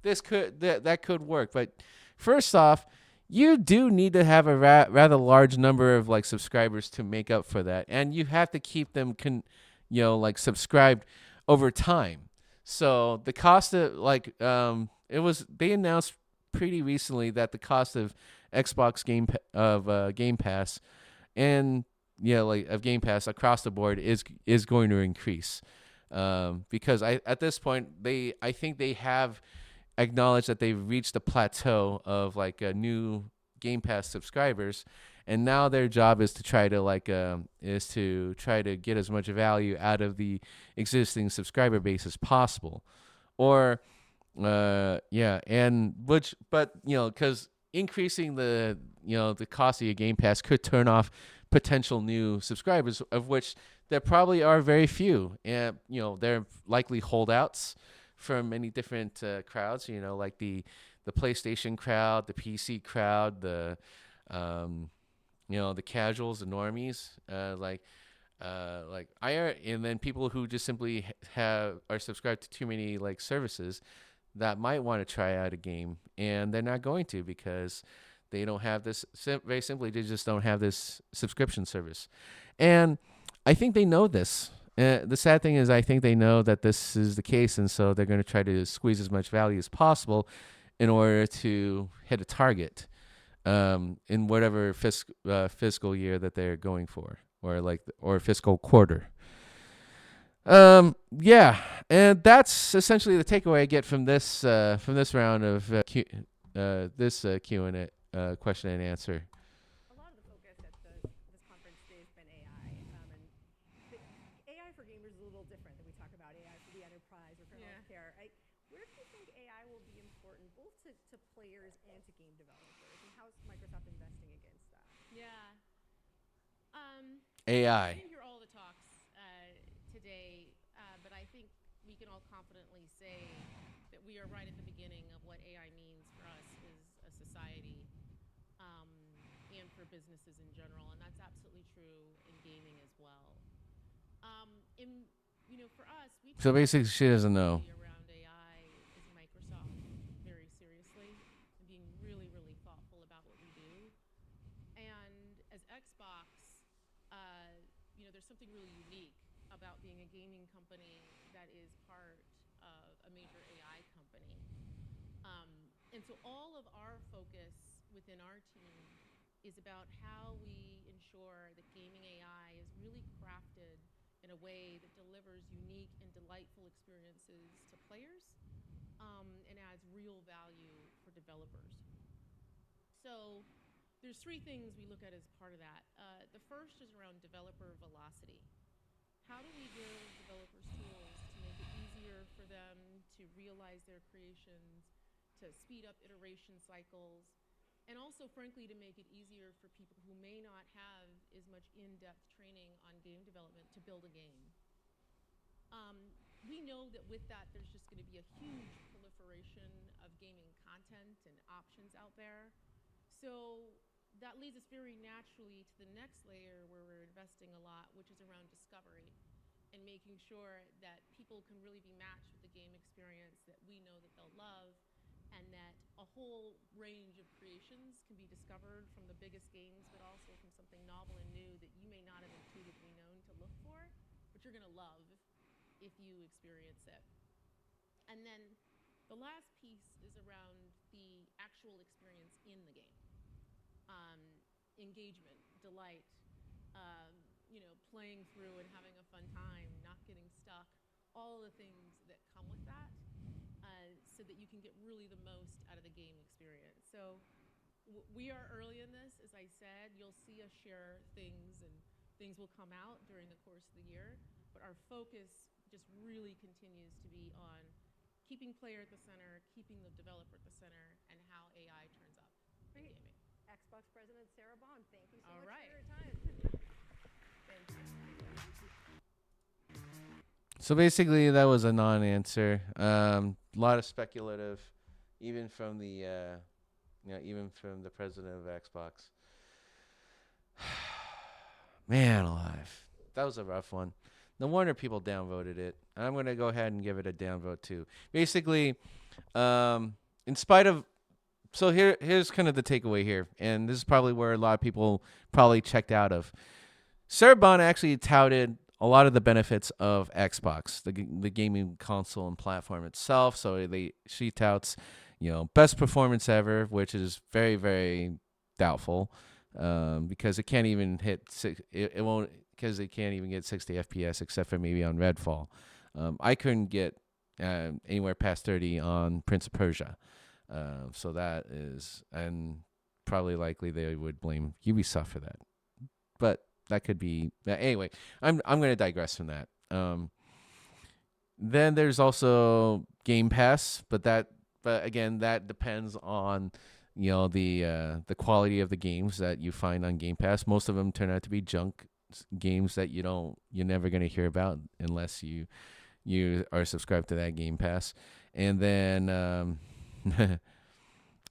that could work, but first off, you do need to have a rather large number of like subscribers to make up for that, and you have to keep them subscribed over time. So the cost of they announced pretty recently that the cost of Xbox Game Pass and of Game Pass across the board is going to increase, because at this point I think they have acknowledged that they've reached a plateau of new Game Pass subscribers, and now their job is to try to get as much value out of the existing subscriber base as possible, or because increasing the cost of your Game Pass could turn off potential new subscribers, of which there probably are very few, and they're likely holdouts from many different crowds, like the PlayStation crowd, the PC crowd, the casuals, the normies, and then people who just simply are subscribed to too many services that might want to try out a game, and they're not going to because they don't have this. Very simply, they just don't have this subscription service, and I think they know this. The sad thing is, I think they know that this is the case, and so they're going to try to squeeze as much value as possible in order to hit a target in whatever fiscal year that they're going for, or fiscal quarter. And that's essentially the takeaway I get from this round of Q&A question and answer. A lot of the focus at this conference today has been AI, and the AI for gamers is a little different than we talk about AI for the enterprise or for healthcare. Where do you think AI will be important both to players and to game developers, and how is Microsoft investing against that? Yeah. AI. didn't hear all the talks today, but I think we can all confidently say that we are right at the beginning of what AI means for us as a society, um, and for businesses in general, and that's absolutely true in gaming as well. In for us, we So take our basically, she doesn't know. responsibility around AI as Microsoft very seriously and being really, really thoughtful about what we do. And as Xbox, there's something really unique about being a gaming company that is part of a major AI company. And so all of our focus within our team is about how we ensure that gaming AI is really crafted in a way that delivers unique and delightful experiences to players, and adds real value for developers. So there's three things we look at as part of that. The first is around developer velocity. How do we give developers tools to make it easier for them to realize their creations, to speed up iteration cycles, and also, frankly, to make it easier for people who may not have as much in-depth training on game development to build a game. We know that with that, there's just going to be a huge proliferation of gaming content and options out there. So that leads us very naturally to the next layer where we're investing a lot, which is around discovery and making sure that people can really be matched with the game experience that we know that they'll love, and that a whole range of creations can be discovered from the biggest games, but also from something novel and new that you may not have intuitively known to look for, but you're going to love if you experience it. And then the last piece is around the actual experience in the game. Engagement, delight, playing through and having a fun time, not getting stuck, all the things that come with that, so that you can get really the most out of the game experience. So we are early in this, as I said. You'll see us share things, and things will come out during the course of the year. But our focus just really continues to be on keeping player at the center, keeping the developer at the center, and how AI turns up in Great. gaming. Xbox President Sarah Bond, thank you so All much right. for your time. Thank you. So basically, that was a non-answer. A lot of speculative, even from the president of Xbox. Man alive, that was a rough one. No wonder people downvoted it. I'm gonna go ahead and give it a downvote too. Basically, in spite of, so here's kind of the takeaway here, and this is probably where a lot of people probably checked out of. Sarah Bond actually touted a lot of the benefits of Xbox, the gaming console and platform itself. So she touts, best performance ever, which is very, very doubtful, because it can't even hit it won't, because it can't even get 60 FPS except for maybe on Redfall. I couldn't get anywhere past 30 on Prince of Persia. So that is, and probably likely they would blame Ubisoft for that. But that could be, anyway, I'm going to digress from that. Then there's also Game Pass, but again, that depends on, the quality of the games that you find on Game Pass. Most of them turn out to be junk games that you're never going to hear about unless you are subscribed to that Game Pass. And then and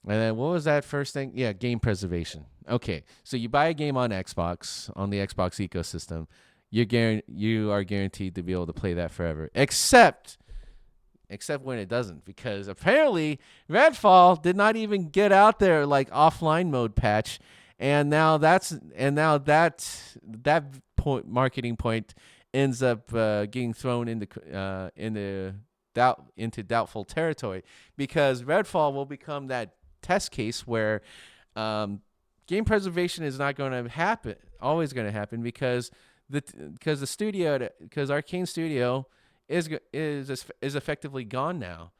then what was that first thing? Yeah, game preservation. Okay, so you buy a game on Xbox, on the Xbox ecosystem, you are guaranteed to be able to play that forever, except when it doesn't, because apparently Redfall did not even get out there like offline mode patch, and now that marketing point ends up getting thrown into doubtful territory, because Redfall will become that test case where game preservation is not going to always going to happen, because Arcane Studio is effectively gone now.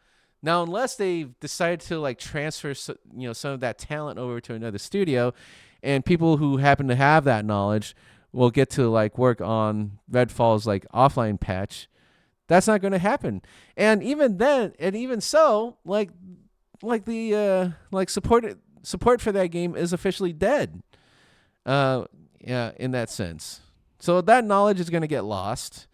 Now, unless they decide to like transfer some of that talent over to another studio, and people who happen to have that knowledge will get to like work on Redfall's like offline patch, that's not going to happen. And even then, and even so, like the support for that game is officially dead. Yeah, in that sense. So that knowledge is going to get lost.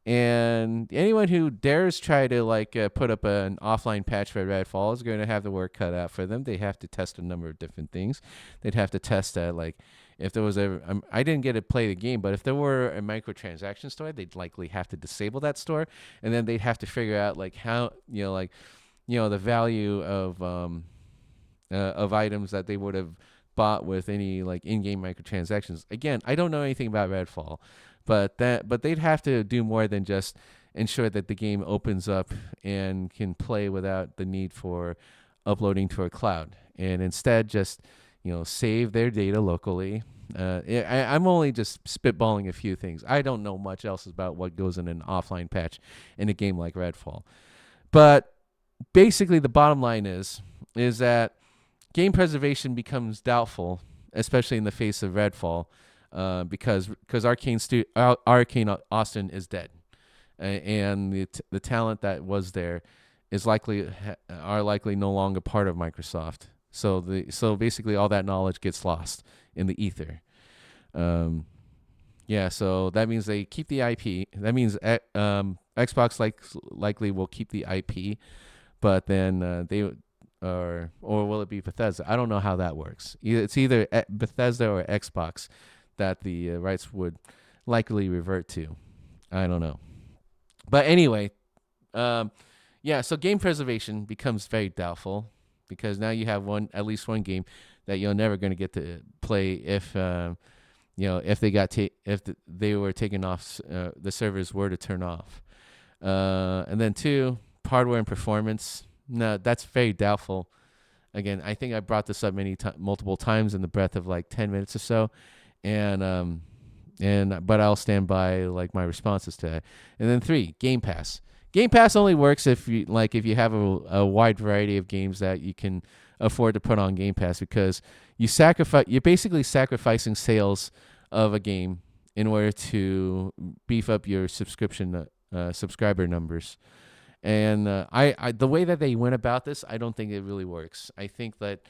And anyone who dares try to put up an offline patch for Redfall is going to have the work cut out for them. They have to test a number of different things. They'd have to test if there was I didn't get to play the game, but if there were a microtransaction store, they'd likely have to disable that store, and then they'd have to figure out how the value of items that they would have bought with any in-game microtransactions. Again, I don't know anything about Redfall. But they'd have to do more than just ensure that the game opens up and can play without the need for uploading to a cloud, and instead just save their data locally. I'm only just spitballing a few things. I don't know much else about what goes in an offline patch in a game like Redfall, but basically the bottom line is that game preservation becomes doubtful, especially in the face of Redfall. Because Arcane Austin is dead, and the talent that was there is likely no longer part of Microsoft. So basically all that knowledge gets lost in the ether. So that means they keep the IP. That means Xbox likely will keep the IP, but then or will it be Bethesda? I don't know how that works. It's either Bethesda or Xbox that the rights would likely revert to. I don't know. But anyway, so game preservation becomes very doubtful because now you have at least one game that you're never going to get to play if they were taken off, the servers were to turn off. And then 2, hardware and performance. No, that's very doubtful. Again, I think I brought this up multiple times in the breadth of 10 minutes or so. But I'll stand by my responses to that. And then 3, Game Pass. Game Pass only works if you have a wide variety of games that you can afford to put on Game Pass, because you're basically sacrificing sales of a game in order to beef up your subscriber numbers. And I the way that they went about this, I don't think it really works. I think that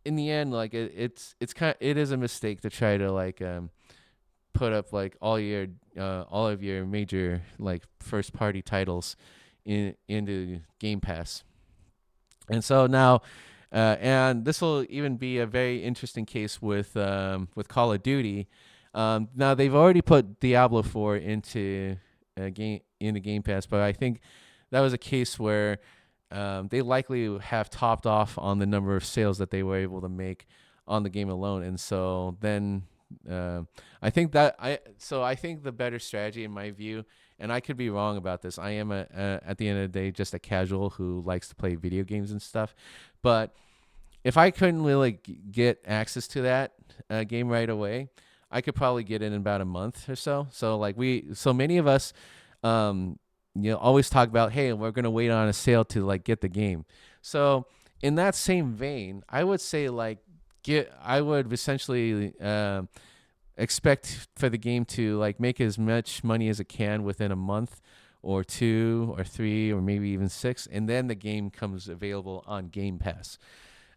in the end, it is a mistake to try to put up all of your major first party titles into Game Pass. And so now, and this will even be a very interesting case with Call of Duty. Now they've already put Diablo 4 into Game Pass, but I think that was a case where they likely have topped off on the number of sales that they were able to make on the game alone. And so then I think the better strategy, in my view, and I could be wrong about this, I am at the end of the day just a casual who likes to play video games and stuff, but if I couldn't really get access to that game right away, I could probably get it in about a month or so. So many of us always talk about, hey, we're going to wait on a sale to get the game. So in that same vein, I would say I would essentially expect for the game to make as much money as it can within a month or 2 or 3 or maybe even 6, and then the game comes available on Game Pass.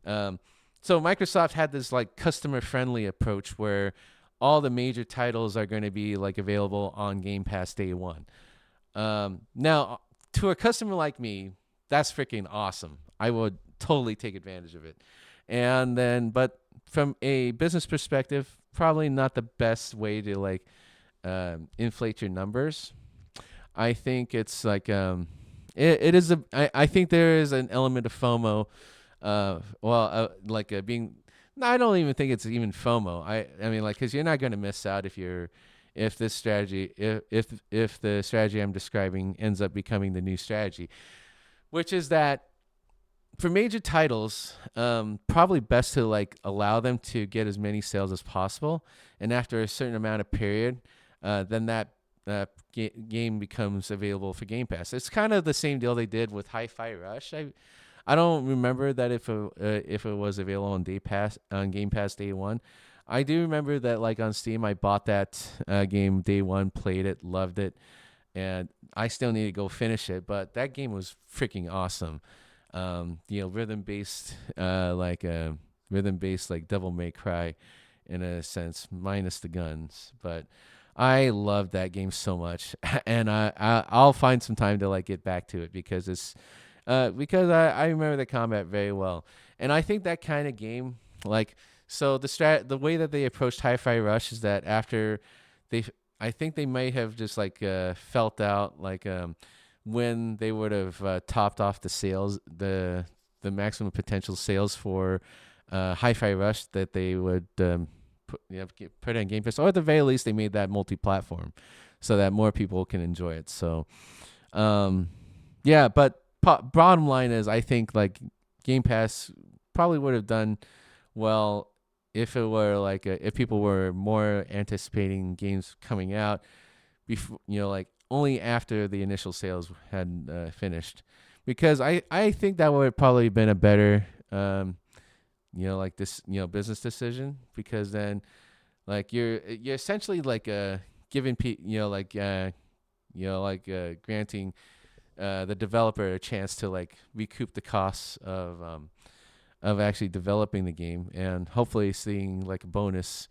So Microsoft had this customer friendly approach where all the major titles are going to be available on Game Pass day one. Now, to a customer like me, that's freaking awesome. I would totally take advantage of it. And then, but from a business perspective, probably not the best way to inflate your numbers. I think it's I think there is an element of FOMO. Being. No, I don't even think it's even FOMO. I mean, because you're not going to miss out if the strategy I'm describing ends up becoming the new strategy, which is that for major titles, probably best to allow them to get as many sales as possible, and after a certain amount of period, then that game becomes available for Game Pass. It's kind of the same deal they did with Hi-Fi Rush. I don't remember that if it was available on Game Pass day one. I do remember that on Steam, I bought that game day one, played it, loved it, and I still need to go finish it. But that game was freaking awesome. Rhythm based Devil May Cry in a sense, minus the guns. But I love that game so much, and I'll find some time to like get back to it because because I remember the combat very well, and I think that kind of game like so the way that they approached Hi-Fi Rush is that after they I think they might have just like felt out like when they would have topped off the sales the maximum potential sales for Hi-Fi Rush that they would put it in Game Pass, or at the very least they made that multi-platform so that more people can enjoy it. So yeah, but bottom line is I think like Game Pass probably would have done well if it were like if people were more anticipating games coming out before, like only after the initial sales had finished, because I think that would have probably been a better like this business decision, because then like you're essentially like giving granting the developer a chance to like recoup the costs of actually developing the game, and hopefully seeing like a bonus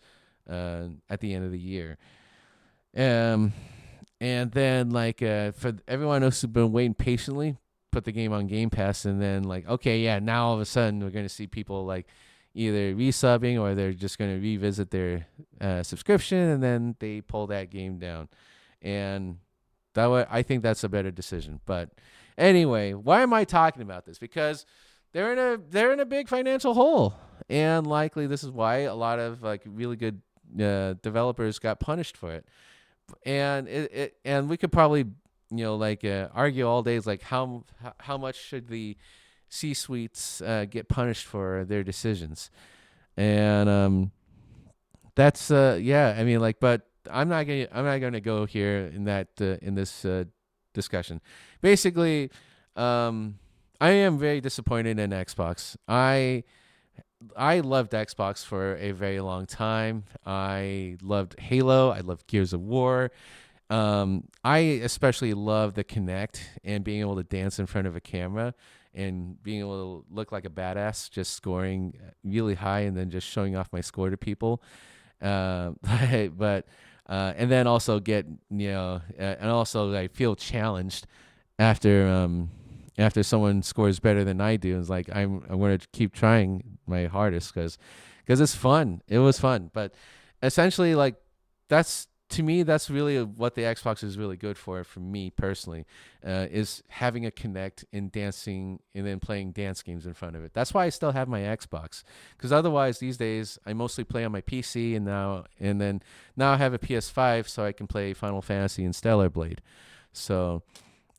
at the end of the year. And then like for everyone else who's been waiting patiently, put the game on Game Pass, and then like okay, yeah, now all of a sudden we're gonna see people like either resubbing or they're just gonna revisit their subscription, and then they pull that game down, and I think that's a better decision. But anyway, why am I talking about this? Because they're in a big financial hole, and likely this is why a lot of like really good developers got punished for it. And and we could probably argue all days like how much should the C suites get punished for their decisions, and that's yeah, I mean like, but I'm not gonna go here in that in this discussion. Basically, I am very disappointed in Xbox. I loved Xbox for a very long time. I loved Halo. I loved Gears of War. I especially love the Kinect and being able to dance in front of a camera and being able to look like a badass, just scoring really high and then just showing off my score to people. But and then also get and also I feel challenged after after someone scores better than I do. It's like I'm going to keep trying my hardest because it's fun. It was fun, but essentially like that's to me that's really what the Xbox is really good for me personally, is having a Kinect and dancing and then playing dance games in front of it. That's why I still have my Xbox, because otherwise these days I mostly play on my PC, and now I have a PS5 so I can play Final Fantasy and Stellar Blade. So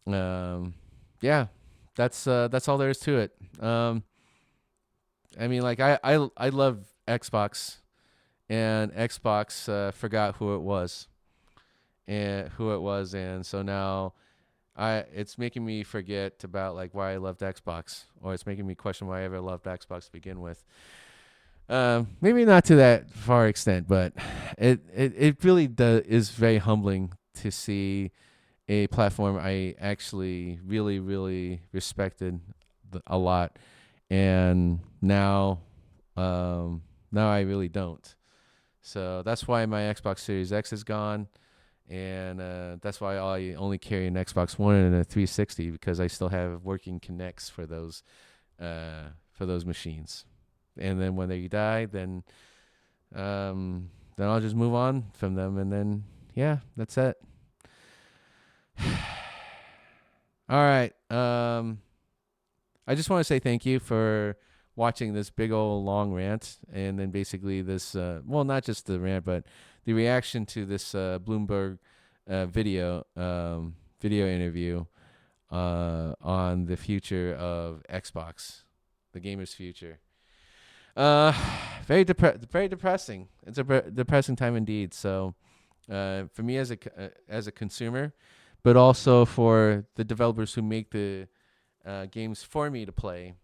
yeah, that's all there is to it. I mean, like I love Xbox, and Xbox forgot who it was, and so now it's making me forget about like why I loved Xbox, or it's making me question why I ever loved Xbox to begin with. Maybe not to that far extent, but it really is very humbling to see a platform I actually really, really respected a lot, and now I really don't. So that's why my Xbox Series X is gone, and that's why I only carry an Xbox One and a 360, because I still have working Kinects for those machines. And then when they die, then I'll just move on from them, and then yeah, that's it. All right. I just want to say thank you for watching this big old long rant, and then basically this well, not just the rant, but the reaction to this Bloomberg video interview on the future of Xbox, the gamer's future. Very depressing. It's a depressing time indeed. So for me as a consumer, but also for the developers who make the games for me to play,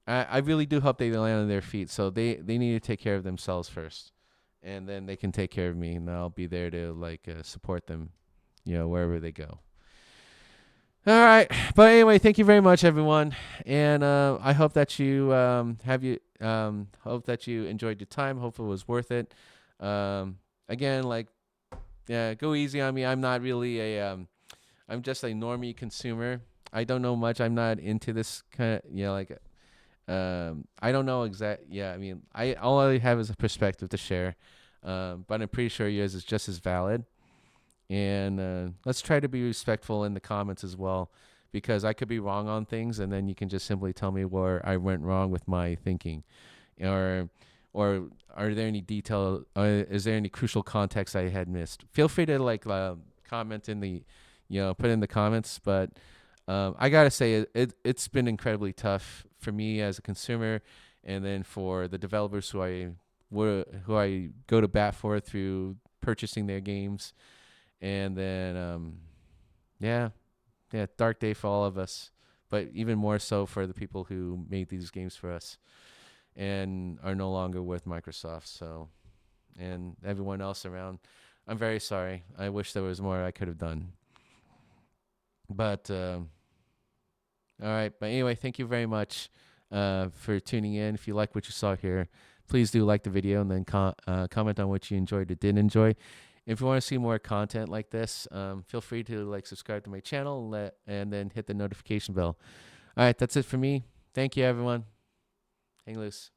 I really do hope they land on their feet. So they need to take care of themselves first, and then they can take care of me, and I'll be there to like support them, wherever they go. All right, but anyway, thank you very much, everyone, and I hope that you hope that you enjoyed your time. Hope it was worth it. Again, like Yeah, go easy on me. I'm not really I'm just a normie consumer. I don't know much. I'm not into this kind of, like, I don't know exact. Yeah, I mean, I all I have is a perspective to share, but I'm pretty sure yours is just as valid. And let's try to be respectful in the comments as well, because I could be wrong on things, and then you can just simply tell me where I went wrong with my thinking, or or are there any detail? Is there any crucial context I had missed? Feel free to comment in the, put in the comments. But I gotta say it's been incredibly tough for me as a consumer, and then for the developers who I go to bat for through purchasing their games, and then yeah, yeah, dark day for all of us, but even more so for the people who made these games for us and are no longer with Microsoft. So, and everyone else around, I'm very sorry. I wish there was more I could have done. But all right. But anyway, thank you very much for tuning in. If you like what you saw here, please do like the video, and then comment on what you enjoyed or didn't enjoy. If you want to see more content like this, feel free to subscribe to my channel, and then hit the notification bell. All right, that's it for me. Thank you, everyone. Hang loose.